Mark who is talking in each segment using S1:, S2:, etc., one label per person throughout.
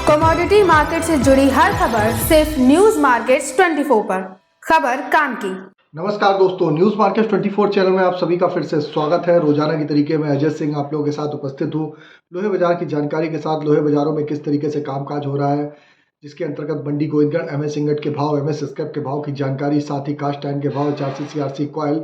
S1: Commodity market से जुड़ी हर खबर सिर्फ न्यूज मार्केट्स 24 पर। खबर काम की।
S2: नमस्कार दोस्तों, न्यूज मार्केट 24 चैनल में आप सभी का फिर से स्वागत है। रोजाना की तरीके में अजय सिंह आप लोगों के साथ उपस्थित हूँ लोहे बाजार की जानकारी के साथ। लोहे बाजारों में किस तरीके से कामकाज हो रहा है, जिसके अंतर्गत मंडी गोविंदगढ़ एमएस इंगट के भाव, एमएस स्क्रैप के भाव की जानकारी, साथ ही कास्ट आयरन के भाव, HRC CRC कॉयल,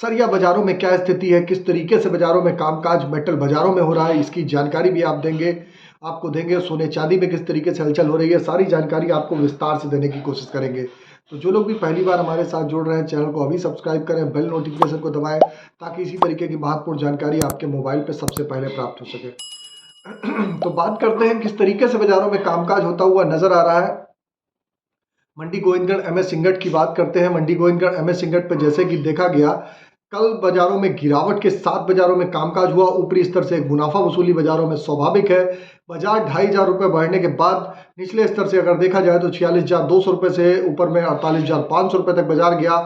S2: सरिया बाजारों में क्या स्थिति है, किस तरीके से बाजारों में कामकाज मेटल बाजारों में हो रहा है, इसकी जानकारी भी आपको देंगे। सोने चांदी में किस तरीके से हलचल हो रही है, सारी जानकारी आपको विस्तार से देने की कोशिश करेंगे। तो जो लोग भी पहली बार हमारे साथ जुड़ रहे हैं, चैनल को अभी सब्सक्राइब करें, बेल नोटिफिकेशन को दबाएं, ताकि इसी तरीके की महत्वपूर्ण जानकारी आपके मोबाइल पर सबसे पहले प्राप्त हो सके। तो बात करते हैं किस तरीके से बाजारों में कामकाज होता हुआ नजर आ रहा है। मंडी गोविंदगढ़ एमएस इंगट की बात करते हैं। मंडी गोविंदगढ़ एमएस इंगट पर जैसे कि देखा गया, कल बाजारों में गिरावट के साथ बाजारों में कामकाज हुआ। ऊपरी स्तर से एक मुनाफा वसूली बाजारों में स्वाभाविक है। बाजार 2,500 रुपये बढ़ने के बाद निचले स्तर से अगर देखा जाए तो 46,200 रुपये से ऊपर में 48,500 रुपये तक बाजार गया।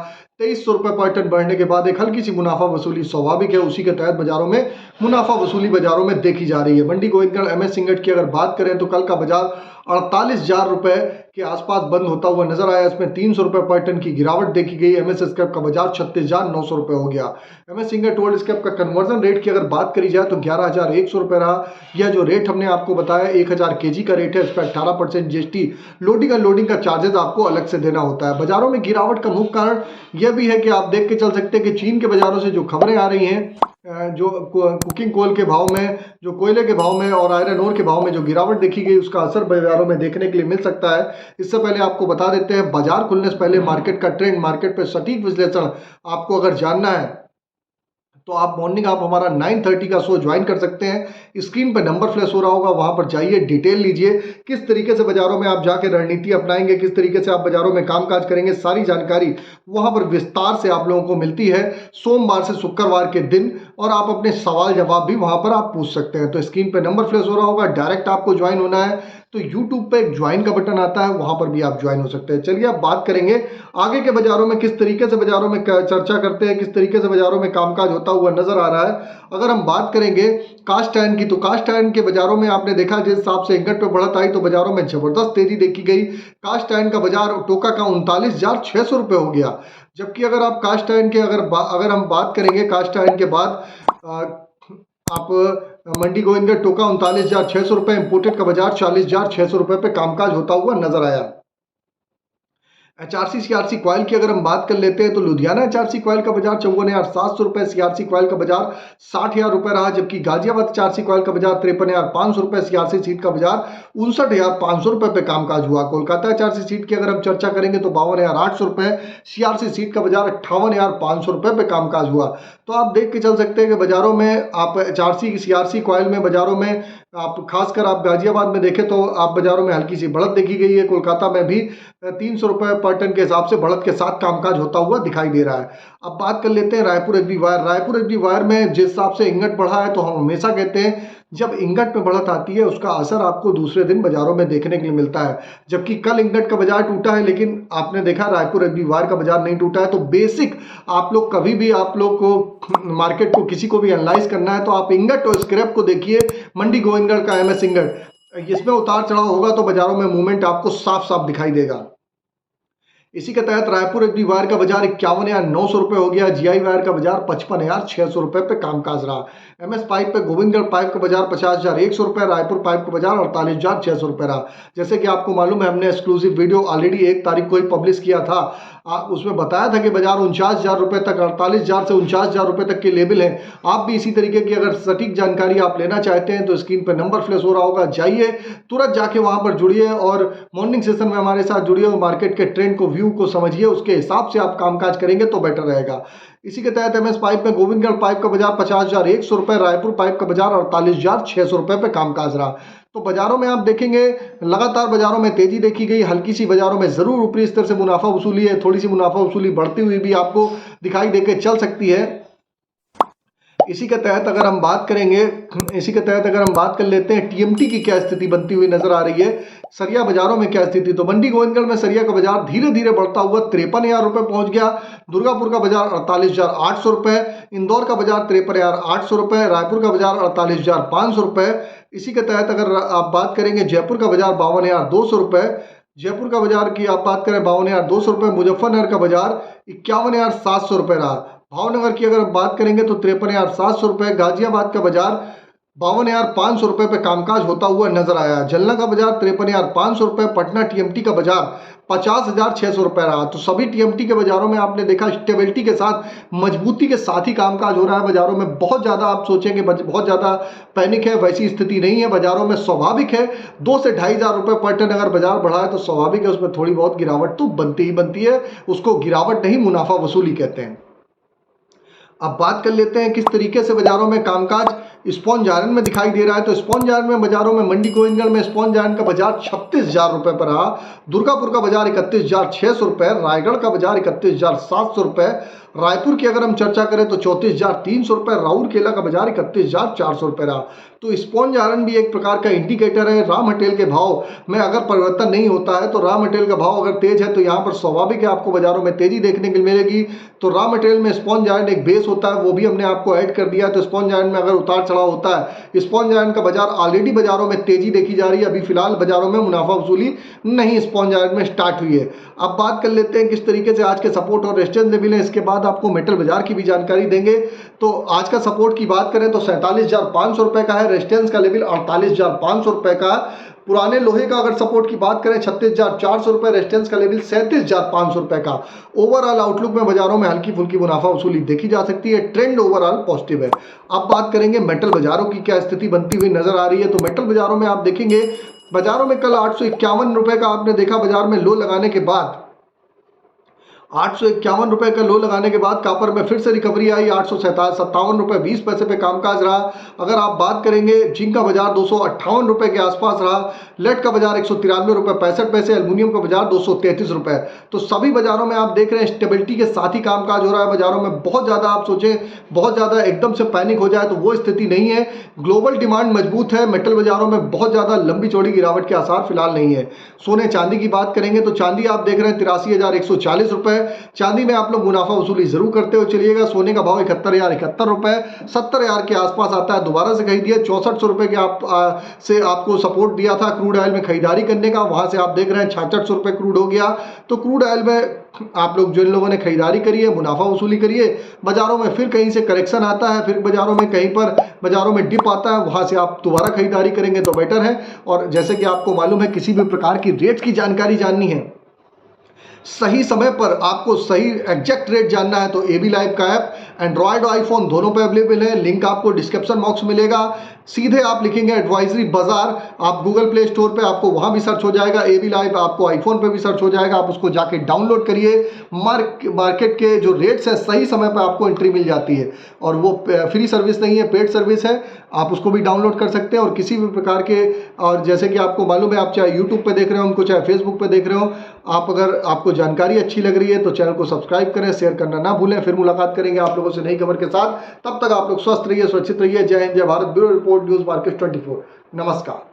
S2: 2,300 रुपये पर टन बढ़ने के बाद एक हल्की सी मुनाफा वसूली स्वाभाविक है। उसी के तहत बाजारों में मुनाफा वसूली बाजारों में देखी जा रही है। मंडी गोविंदगढ़ एमएस इंगट की अगर बात करें तो कल का बाजार 48,000 रुपये के आसपास बंद होता हुआ नजर आया। इसमें 300 रुपये पर टन की गिरावट देखी गई। एमएस स्क्रैप का बाजार 36,900 रुपये हो गया। एमएस इंगट ओल्ड स्क्रैप का कन्वर्जन रेट की अगर बात करी जाए तो 11,100 रुपये रहा। यह जो रेट हमने आपको बताया 1,000 kg का रेट है। इस पर 18% GST लोडिंग अनलोडिंग का चार्जेस आपको अलग से देना होता है। बाजारों में गिरावट का मुख्य कारण यह भी है कि आप देख के चल सकते हैं कि चीन के बाजारों से जो खबरें आ रही हैं, जो कुकिंग कोल के भाव में, जो कोयले के भाव में और आयरन ओर के भाव में जो गिरावट देखी गई, उसका असर बाजारों में देखने के लिए मिल सकता है। इससे पहले आपको बता देते हैं, बाजार खुलने से पहले मार्केट का ट्रेंड, मार्केट पे सटीक विश्लेषण आपको अगर जानना है तो आप हमारा 9:30 का शो ज्वाइन कर सकते हैं। स्क्रीन पर नंबर फ्लैश हो रहा होगा, वहां पर जाइए, डिटेल लीजिए, किस तरीके से बाजारों में आप जाके रणनीति अपनाएंगे, किस तरीके से आप बाजारों में कामकाज करेंगे, सारी जानकारी वहां पर विस्तार से आप लोगों को मिलती है सोमवार से शुक्रवार के दिन। और आप अपने सवाल जवाब भी वहां पर आप पूछ सकते हैं। तो स्क्रीन पर नंबर फ्लैश हो रहा होगा, डायरेक्ट आपको ज्वाइन होना है तो यूट्यूब पे एक ज्वाइन का बटन आता है, वहां पर भी आप ज्वाइन हो सकते हैं। चलिए अब बात करेंगे आगे के बाजारों में, किस तरीके से बाजारों में चर्चा करते हैं, किस तरीके से बाजारों में कामकाज होता हुआ नजर आ रहा है। अगर हम बात करेंगे कास्ट आयरन की, तो कास्ट आयरन के बाजारों में आपने देखा जिस हिसाब से इंगट पे बढ़त आई तो बाजारों में जबरदस्त तेजी देखी गई। कास्ट आयरन का बाजार टोका का 39,600 रुपये हो गया। जबकि अगर आप कास्ट आयरन के अगर हम बात करेंगे कास्ट आयरन के बाद आप मंडी गोविंदगढ़ टोका 39,600 रुपये, इंपोर्टेड का बाजार 40,600 रुपये पे कामकाज होता हुआ नजर आया। HRC CRC कॉयल की अगर हम बात कर लेते हैं तो लुधियाना HRC कॉयल का बाजार 54,700 रुपये, CRC कॉयल का बाजार 60,000 रुपये रहा। जबकि गाजियाबाद HRC कॉयल का बाजार 53,500 रुपये, CRC सीट का बाजार 59,500 रुपये पे कामकाज हुआ। कोलकाता HRC सीट की अगर हम चर्चा करेंगे तो 52,800 रुपये, CRC सीट का बाजार 58,500 रुपये पे कामकाज हुआ। तो आप देख के चल सकते हैं कि बाजारों में आप HRC CRC कॉयल में बाजारों में आप खासकर आप गाजियाबाद में देखें तो आप बाजारों में हल्की सी बढ़त देखी गई है। कोलकाता में भी 300 रुपये पर टन के हिसाब से बढ़त के साथ कामकाज होता हुआ दिखाई दे रहा है। अब बात कर लेते हैं Raipur agri wire. Raipur agri wire में जिस हिसाब से इंगट बढ़ा है तो हम हमेशा कहते हैं जब इंगट में बढ़त आती है उसका असर आपको दूसरे दिन बाजारों में देखने के लिए मिलता है। जबकि कल इंगट का बाजार टूटा है, लेकिन आपने देखा रायपुर एग्री वायर का बाजार नहीं टूटा है। तो बेसिक आप लोग कभी भी आप लोग को मार्केट को किसी को भी एनालाइज करना है तो आप इंगट और स्क्रैप को देखिए। मंडी गोविंदगढ़ का एमएस इंगट, इसमें उतार चढ़ाव होगा तो बाजारों में मूवमेंट आपको साफ साफ दिखाई देगा। इसी के तहत रायपुर एग्री वायर का बाजार 51,900 रुपये हो गया। जीआई वायर का बाजार 55,600 रुपये पे कामकाज रहा। एमएस पाइप पे गोविंदगढ़ पाइप का बाजार 50,100 रुपये, रायपुर पाइप का बाजार 48,600 रुपये रहा। जैसे कि आपको मालूम है, हमने एक्सक्लूसिव वीडियो ऑलरेडी 1 तारीख को ही पब्लिश किया था। उसमें बताया था कि बाजार 49,000 रुपये तक, 48,000 से 49,000 रुपये तक के लेवल है। आप भी इसी तरीके की अगर सटीक जानकारी आप लेना चाहते हैं तो स्क्रीन पर नंबर फ्लैश हो रहा होगा, जाइए तुरंत जाके वहां पर जुड़िए और मॉर्निंग सेशन में हमारे साथ जुड़िए और मार्केट के ट्रेंड को, व्यू को समझिए। उसके हिसाब से आप कामकाज करेंगे तो बेटर रहेगा। इसी के तहत एमएस पाइप में गोविंदगढ़ पाइप का बाजार 50,100 रुपये, रायपुर पाइप का बाजार 48,600 रुपये पे कामकाज रहा। तो बाजारों में आप देखेंगे लगातार बाजारों में तेजी देखी गई। हल्की सी बाजारों में जरूर ऊपरी स्तर से मुनाफा वसूली है, थोड़ी सी मुनाफा वसूली बढ़ती हुई भी आपको दिखाई देके चल सकती है। इसी के तहत अगर हम बात कर लेते हैं टीएमटी की क्या स्थिति बनती हुई नजर आ रही है, सरिया बाजारों में क्या स्थिति। तो मंडी गोविंदगढ़ में सरिया का बाजार धीरे धीरे बढ़ता हुआ 53,000 रुपये पहुंच गया। दुर्गापुर का बाजार 48,800 रुपये, इंदौर का बाजार 53,800 रुपये, रायपुर का बाजार 48,500 रुपये। इसी के तहत अगर आप बात करेंगे जयपुर का बाजार 52,200 रुपये, जयपुर का बाजार की आप बात करें 52,200 रुपये, मुजफ्फरनगर का बाजार 51,700 रुपये रहा। भावनगर की अगर बात करेंगे तो 53,700 रुपये, गाजियाबाद का बाजार 52,500 रुपये पे कामकाज होता हुआ नजर आया। जलना का बाजार 53,500 रुपये, पटना टीएमटी का बाजार 50,600 रुपये रहा। तो सभी टीएमटी के बाजारों में आपने देखा स्टेबिलिटी के साथ, मजबूती के साथ ही कामकाज हो रहा है। बाजारों में बहुत ज़्यादा आप सोचेंगे बहुत ज़्यादा पैनिक है, वैसी स्थिति नहीं है। बाजारों में स्वाभाविक है 2 से 2,500 रुपये पर टन अगर बाजार बढ़ा है तो स्वाभाविक है उसमें थोड़ी बहुत गिरावट तो बनती ही बनती है। उसको गिरावट नहीं, मुनाफा वसूली कहते हैं। अब बात कर लेते हैं किस तरीके से बाजारों में कामकाज स्पॉन्ज आयरन में दिखाई दे रहा है। तो स्पॉन्ज आयरन में बाजारों में मंडी गोविंदगढ़ में स्पॉन्ज आयरन का बाजार 36,000 रुपये पर रहा। दुर्गापुर का बाजार 31,600 रुपये, रायगढ़ का बाजार 31,700 रुपये, रायपुर की अगर हम चर्चा करें तो 34,300 रुपये, राउरकेला का बाजार 31,400 रुपये रहा। तो स्पॉन्ज आयरन भी एक प्रकार का इंडिकेटर है। रॉ मटेरियल के भाव में अगर परिवर्तन नहीं होता है तो रॉ मटेरियल का भाव अगर तेज है तो यहाँ पर स्वाभाविक है आपको बाजारों में तेजी देखने को मिलेगी। तो रॉ मटेरियल में स्पॉन्ज आयरन एक बेस होता है, वो भी हमने आपको ऐड कर दिया है। तो स्पॉन्ज आयरन में अगर उतार चढ़ाव होता है, स्पॉन्ज आयरन का बाजार ऑलरेडी बाजारों में तेजी देखी जा रही है। अभी फिलहाल बाजारों में मुनाफा वसूली नहीं स्पॉन्ज आयरन में स्टार्ट हुई है। अब बात कर लेते हैं किस तरीके से आज के सपोर्ट और रेजिस्टेंस लेवल है। इसके बाद आपको मेटल बाजार की भी जानकारी देंगे। तो आज का सपोर्ट की बात करें तो 47,500 रुपये का है, रेजिस्टेंस का लेवल 48,500 रुपये का। पुराने लोहे का अगर सपोर्ट की बात करें 36,400 रुपये, रेजिस्टेंस का लेवल 37,500 रुपये का। ओवरऑल आउटलुक में बाजारों में हल्की फुल्की मुनाफा वसूली देखी जा सकती है। ट्रेंड ओवरऑल पॉजिटिव है। अब बात करेंगे मेटल बाजारों की क्या स्थिति बनती हुई नजर आ रही है। तो मेटल बाजारों में आप देखेंगे बाजारों में कल 851 रुपये का आपने देखा बाजार में लो लगाने के बाद 851 रुपये का लो लगाने के बाद कापर में फिर से रिकवरी आई। 857 रुपये 20 पैसे पे कामकाज रहा। अगर आप बात करेंगे जिंक का बाजार 258 रुपये के आसपास रहा, लेड का बाजार 193 रुपये 65 पैसे, एल्युमिनियम का बाजार 233 रुपये। तो सभी बाजारों में आप देख रहे हैं स्टेबिलिटी के साथ ही कामकाज हो रहा है। बाजारों में बहुत ज़्यादा आप सोचें बहुत ज़्यादा एकदम से पैनिक हो जाए तो वो स्थिति नहीं है। ग्लोबल डिमांड मजबूत है। मेटल बाजारों में बहुत ज़्यादा लंबी चौड़ी गिरावट के आसार फिलहाल नहीं है। सोने चांदी की बात करेंगे तो चांदी आप देख रहे हैं 83,140 रुपये। चांदी में आप लोग मुनाफा वसूली जरूर करते हो चलिएगा। सोने का भाव 71,071 रुपये, 70,000 के आसपास आता है। दोबारा से खरीदिए। 6400 रुपये के से आपको सपोर्ट दिया था क्रूड ऑयल में खरीदारी करने का, वहां से आप देख रहे हैं 6600 रुपये क्रूड हो गया। तो क्रूड ऑयल में आप लोग जिन लोगों ने खरीदारी करी है मुनाफा वसूली करिए। बाजारों में फिर कहीं से करेक्शन आता है, फिर बाजारों में कहीं पर बाजारों में डिप आता है, वहां से आप दोबारा खरीदारी करेंगे तो बेटर है। और जैसे कि आपको मालूम है किसी भी प्रकार की रेट की जानकारी जाननी है, सही समय पर आपको सही एग्जैक्ट रेट जानना है तो एबी लाइव का ऐप एंड्रॉयड और आईफोन दोनों पे अवेलेबल है। लिंक आपको डिस्क्रिप्शन बॉक्स में मिलेगा। सीधे आप लिखेंगे एडवाइजरी बाजार, आप गूगल प्ले स्टोर पे आपको वहां भी सर्च हो जाएगा। एबी लाइव आपको आईफोन पे भी सर्च हो जाएगा। आप उसको जाके डाउनलोड करिए। मार्केट के जो रेट्स है सही समय पर आपको एंट्री मिल जाती है और वो फ्री सर्विस नहीं है, पेड सर्विस है। आप उसको भी डाउनलोड कर सकते हैं और किसी भी प्रकार के, और जैसे कि आपको मालूम है आप चाहे यूट्यूब पे देख रहे हो हमको, चाहे फेसबुक पे देख रहे हो, आप अगर आपको जानकारी अच्छी लग रही है तो चैनल को सब्सक्राइब करें, शेयर करना ना भूलें। फिर मुलाकात करेंगे आप लोगों से नई खबर के साथ। तब तक आप लोग स्वस्थ रहिए, सुरक्षित रहिए। जय हिंद, जय Bharat. Bureau report, news market 24। नमस्कार।